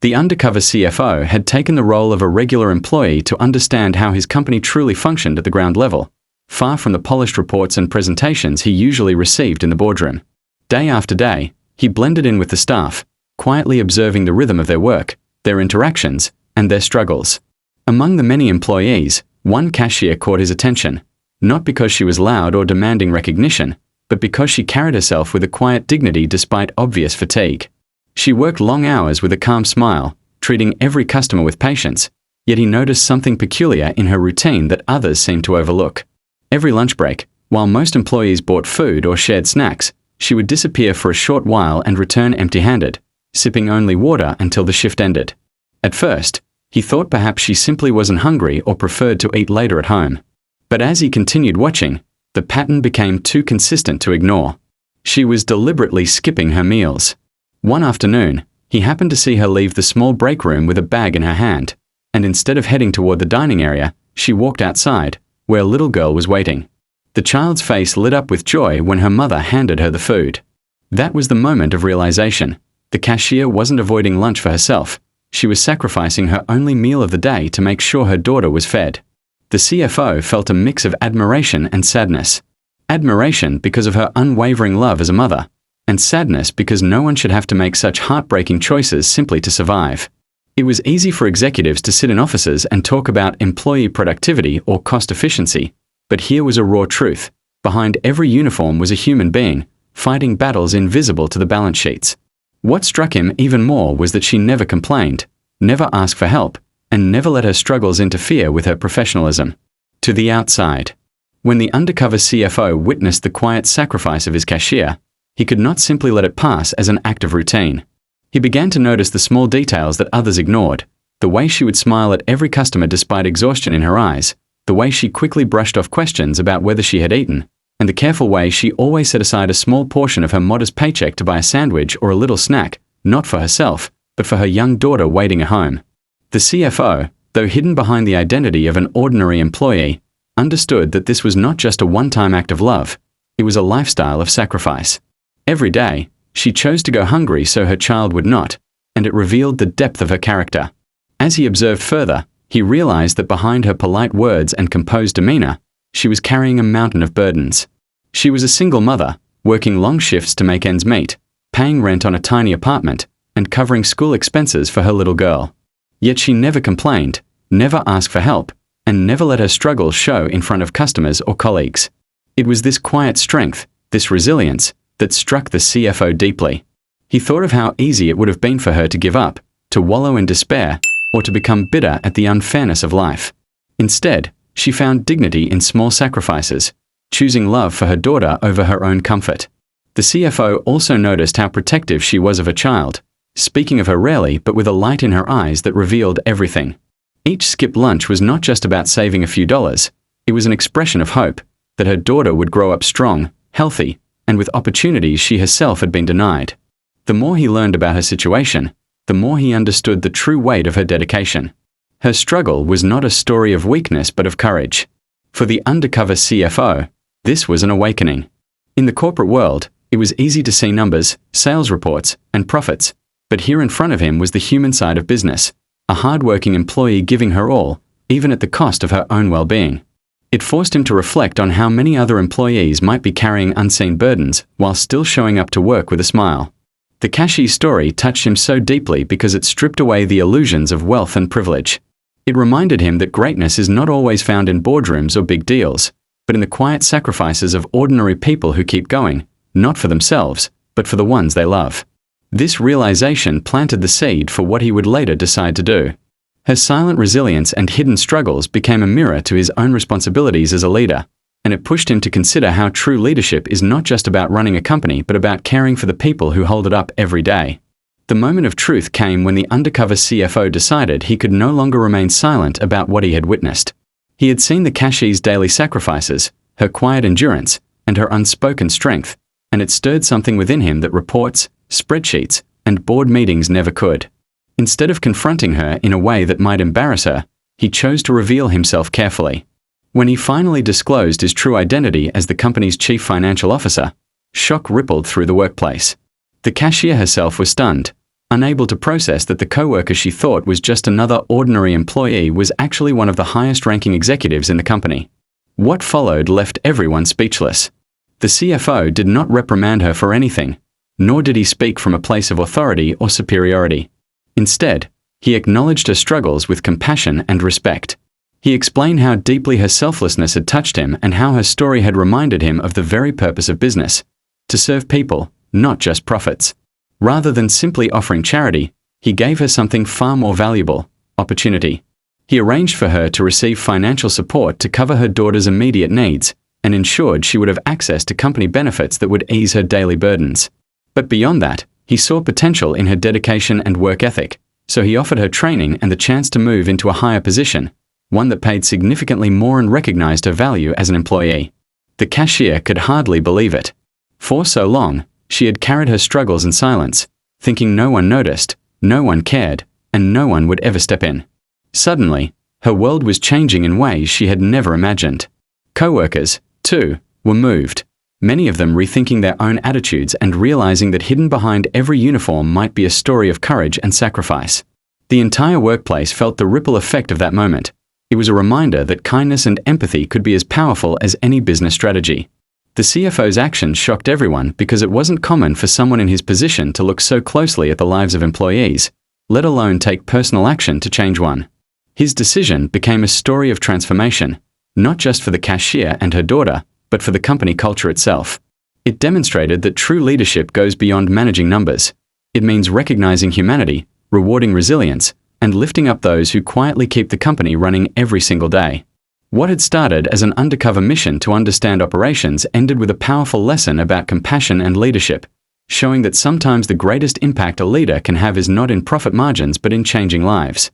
The undercover CFO had taken the role of a regular employee to understand how his company truly functioned at the ground level, far from the polished reports and presentations he usually received in the boardroom. Day after day, he blended in with the staff, quietly observing the rhythm of their work, their interactions, and their struggles. Among the many employees, one cashier caught his attention, not because she was loud or demanding recognition, but because she carried herself with a quiet dignity despite obvious fatigue. She worked long hours with a calm smile, treating every customer with patience, yet he noticed something peculiar in her routine that others seemed to overlook. Every lunch break, while most employees bought food or shared snacks, she would disappear for a short while and return empty-handed, sipping only water until the shift ended. At first, he thought perhaps she simply wasn't hungry or preferred to eat later at home. But as he continued watching, the pattern became too consistent to ignore. She was deliberately skipping her meals. One afternoon, he happened to see her leave the small break room with a bag in her hand, and instead of heading toward the dining area, she walked outside, where a little girl was waiting. The child's face lit up with joy when her mother handed her the food. That was the moment of realization. The cashier wasn't avoiding lunch for herself. She was sacrificing her only meal of the day to make sure her daughter was fed. The CFO felt a mix of admiration and sadness. Admiration because of her unwavering love as a mother, and sadness because no one should have to make such heartbreaking choices simply to survive. It was easy for executives to sit in offices and talk about employee productivity or cost efficiency, but here was a raw truth. Behind every uniform was a human being, fighting battles invisible to the balance sheets. What struck him even more was that she never complained, never asked for help, and never let her struggles interfere with her professionalism. To the outside, when the undercover CFO witnessed the quiet sacrifice of his cashier, he could not simply let it pass as an act of routine. He began to notice the small details that others ignored, the way she would smile at every customer despite exhaustion in her eyes, the way she quickly brushed off questions about whether she had eaten, and the careful way she always set aside a small portion of her modest paycheck to buy a sandwich or a little snack, not for herself, but for her young daughter waiting at home. The CFO, though hidden behind the identity of an ordinary employee, understood that this was not just a one-time act of love, it was a lifestyle of sacrifice. Every day, she chose to go hungry so her child would not, and it revealed the depth of her character. As he observed further, he realized that behind her polite words and composed demeanor, she was carrying a mountain of burdens. She was a single mother, working long shifts to make ends meet, paying rent on a tiny apartment, and covering school expenses for her little girl. Yet she never complained, never asked for help, and never let her struggles show in front of customers or colleagues. It was this quiet strength, this resilience, that struck the CFO deeply. He thought of how easy it would have been for her to give up, to wallow in despair, or to become bitter at the unfairness of life. Instead, she found dignity in small sacrifices, choosing love for her daughter over her own comfort. The CFO also noticed how protective she was of her child, speaking of her rarely but with a light in her eyes that revealed everything. Each skipped lunch was not just about saving a few dollars, it was an expression of hope, that her daughter would grow up strong, healthy, and with opportunities she herself had been denied. The more he learned about her situation, the more he understood the true weight of her dedication. Her struggle was not a story of weakness but of courage. For the undercover CFO, this was an awakening. In the corporate world, it was easy to see numbers, sales reports, and profits, but here in front of him was the human side of business, a hard-working employee giving her all, even at the cost of her own well-being. It forced him to reflect on how many other employees might be carrying unseen burdens while still showing up to work with a smile. The cashier story touched him so deeply because it stripped away the illusions of wealth and privilege. It reminded him that greatness is not always found in boardrooms or big deals, but in the quiet sacrifices of ordinary people who keep going, not for themselves, but for the ones they love. This realization planted the seed for what he would later decide to do. Her silent resilience and hidden struggles became a mirror to his own responsibilities as a leader, and it pushed him to consider how true leadership is not just about running a company but about caring for the people who hold it up every day. The moment of truth came when the undercover CFO decided he could no longer remain silent about what he had witnessed. He had seen the cashier's daily sacrifices, her quiet endurance, and her unspoken strength, and it stirred something within him that reports, spreadsheets, and board meetings never could. Instead of confronting her in a way that might embarrass her, he chose to reveal himself carefully. When he finally disclosed his true identity as the company's chief financial officer, shock rippled through the workplace. The cashier herself was stunned, unable to process that the coworker she thought was just another ordinary employee was actually one of the highest-ranking executives in the company. What followed left everyone speechless. The CFO did not reprimand her for anything, nor did he speak from a place of authority or superiority. Instead, he acknowledged her struggles with compassion and respect. He explained how deeply her selflessness had touched him and how her story had reminded him of the very purpose of business: to serve people, not just profits. Rather than simply offering charity, he gave her something far more valuable: opportunity. He arranged for her to receive financial support to cover her daughter's immediate needs, and ensured she would have access to company benefits that would ease her daily burdens. But beyond that, he saw potential in her dedication and work ethic, so he offered her training and the chance to move into a higher position, one that paid significantly more and recognized her value as an employee. The cashier could hardly believe it. For so long, she had carried her struggles in silence, thinking no one noticed, no one cared, and no one would ever step in. Suddenly, her world was changing in ways she had never imagined. Co-workers, too, were moved, many of them rethinking their own attitudes and realizing that hidden behind every uniform might be a story of courage and sacrifice. The entire workplace felt the ripple effect of that moment. It was a reminder that kindness and empathy could be as powerful as any business strategy. The CFO's actions shocked everyone because it wasn't common for someone in his position to look so closely at the lives of employees, let alone take personal action to change one. His decision became a story of transformation, not just for the cashier and her daughter, but for the company culture itself. It demonstrated that true leadership goes beyond managing numbers. It means recognizing humanity, rewarding resilience, and lifting up those who quietly keep the company running every single day. What had started as an undercover mission to understand operations ended with a powerful lesson about compassion and leadership, showing that sometimes the greatest impact a leader can have is not in profit margins but in changing lives.